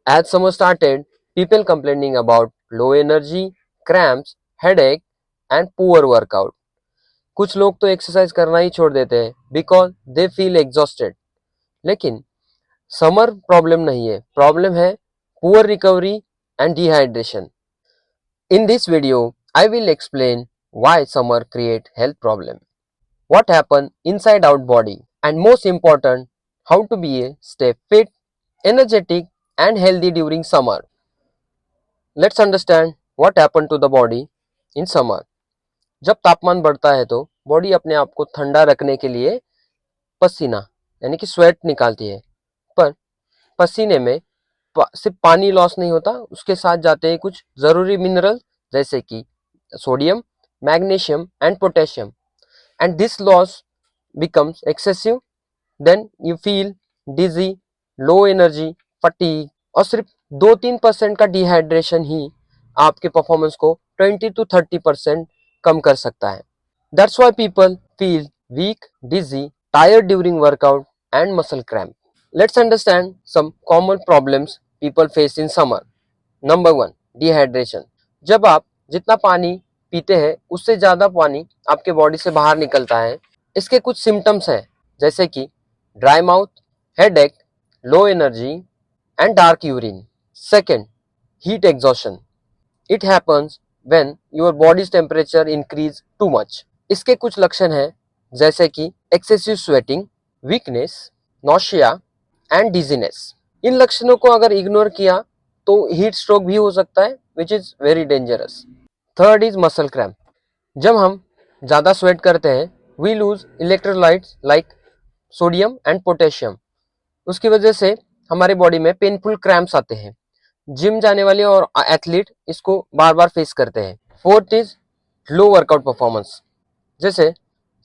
As summer started, people complaining about low energy, cramps, headache and poor workout. कुछ लोग तो exercise करना ही छोड़ देते हैं बिकॉज दे फील एग्जॉस्टेड. लेकिन समर प्रॉब्लम नहीं है, प्रॉब्लम है poor recovery and dehydration. In this video I will explain why summer create health problem, what happen inside out body, and most important, how to be a stay fit, energetic and healthy during summer. Let's understand what happen to the body in summer. जब तापमान बढ़ता है तो body अपने आप को ठंडा रखने के लिए पसीना यानी कि स्वेट निकालती है. पर पसीने में सिर्फ पानी लॉस नहीं होता, उसके साथ जाते हैं कुछ जरूरी मिनरल जैसे कि sodium, magnesium and potassium. And this loss becomes excessive, then you feel dizzy, low energy, fatigue. और सिर्फ 2-3% का डिहाइड्रेशन ही आपके परफॉर्मेंस को 20 to 30% कम कर सकता है. That's why people feel weak, dizzy, tired during workout and muscle cramp. Let's understand some common problems people face in summer. Number 1, dehydration. जब आप जितना पानी पीते हैं उससे ज़्यादा पानी आपके बॉडी से बाहर निकलता है. इसके कुछ सिम्टम्स हैं जैसे कि dry mouth, headache, low energy and dark urine. Second, heat exhaustion. It happens when your body's temperature increase too much. इसके कुछ लक्षण हैं जैसे कि excessive sweating, weakness, nausea and dizziness. इन लक्षणों को अगर इग्नोर किया तो हीट स्ट्रोक भी हो सकता है which is very dangerous. Third is muscle cramp. जब हम ज़्यादा स्वेट करते हैं we lose electrolytes like sodium and potassium. उसकी वजह से हमारे बॉडी में पेनफुल क्रैम्प्स आते हैं. जिम जाने वाले और एथलीट इसको बार बार फेस करते हैं. Fourth is low workout performance. जैसे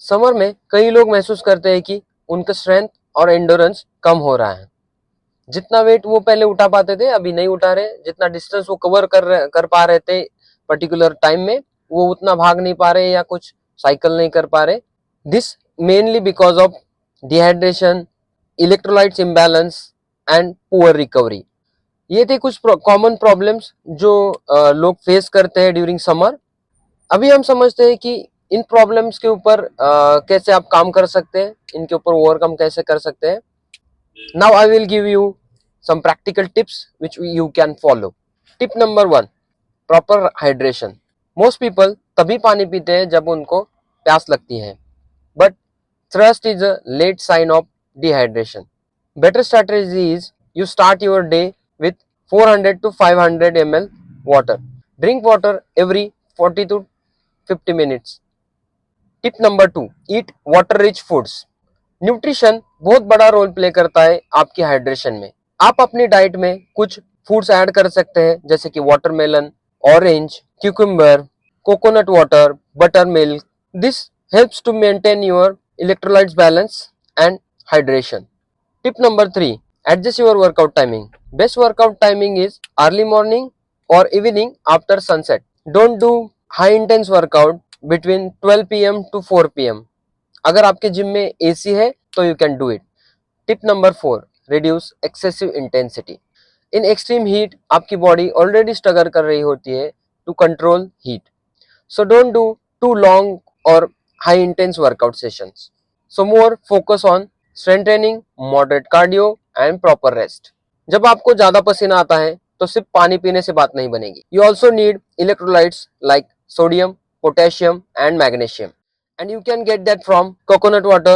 समर में कई लोग महसूस करते हैं कि उनका स्ट्रेंथ और एंडोरेंस कम हो रहा है. जितना वेट वो पहले उठा पाते थे अभी नहीं उठा रहे. जितना डिस्टेंस वो कवर कर पा रहे थे पर्टिकुलर टाइम में वो उतना भाग नहीं पा रहे या कुछ साइकिल नहीं कर पा रहे. This mainly because of dehydration, electrolytes imbalance and poor recovery. ये थे कुछ कॉमन प्रॉब्लम्स जो लोग फेस करते हैं ड्यूरिंग समर. अभी हम समझते हैं कि इन प्रॉब्लम्स के ऊपर कैसे आप काम कर सकते हैं, इनके ऊपर ओवरकम कैसे कर सकते हैं. Now I will give you some practical tips which you can follow. Tip number 1, proper hydration. Most people तभी पानी पीते हैं जब उनको प्यास लगती है, but thirst is a late sign of dehydration. Better strategy is you start your day with 400 to 500 ml water. Drink water every 40 to 50 minutes. Tip number 2, eat water rich foods. Nutrition बहुत बड़ा role play करता है आपकी hydration में. आप अपनी diet में कुछ फूड्स ऐड कर सकते हैं जैसे कि watermelon, orange, cucumber, coconut water, butter milk. This helps to maintain your electrolytes balance and hydration. Tip number 3, adjust your workout timing. Best workout timing is early morning or evening after sunset. Don't do high intense workout between 12 PM to 4 PM. अगर आपके gym में AC है तो you can do it. Tip number 4, reduce excessive intensity. In extreme heat आपकी body already struggle कर रही होती है to control heat. So don't do too long or high intense workout sessions. So more focus on strength training, moderate cardio and proper rest. जब आपको ज्यादा पसीना आता है तो सिर्फ पानी पीने से बात नहीं बनेगी. You also need electrolytes like sodium, potassium and magnesium. And you can get that from coconut water,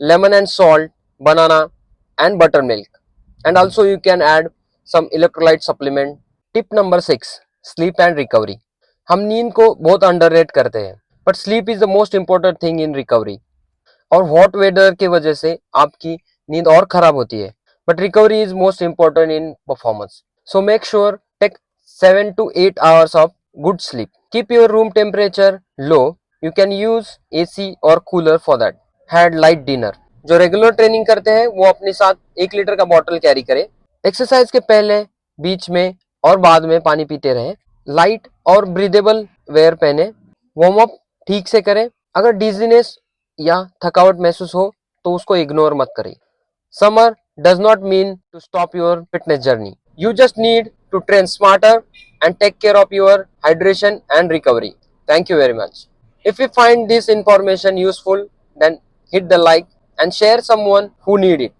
lemon and salt, banana and buttermilk. And also you can add some electrolyte supplement. Tip number 6, sleep and recovery. हम नींद को बहुत underrate करते हैं but sleep is the most important thing in recovery. और hot weather के वजह से आपकी नींद और खराब होती है but recovery is most important in performance. So make sure take 7 to 8 hours of good sleep. Keep your room temperature low. You can use AC or cooler for that. Had light dinner. जो regular training करते हैं वो अपने साथ 1 litre का bottle carry करें. Exercise के पहले, बीच में और बाद में पानी पीते रहें. लाइट और ब्रीदेबल वेयर पहने. वार्म अप ठीक से करें. अगर डिजीनेस या थकावट महसूस हो तो उसको इग्नोर मत करें. Summer does not mean to stop your fitness journey. You just need to train smarter and take care of your hydration and recovery. Thank you very much. If you find this information useful, then hit the like and share someone who need it.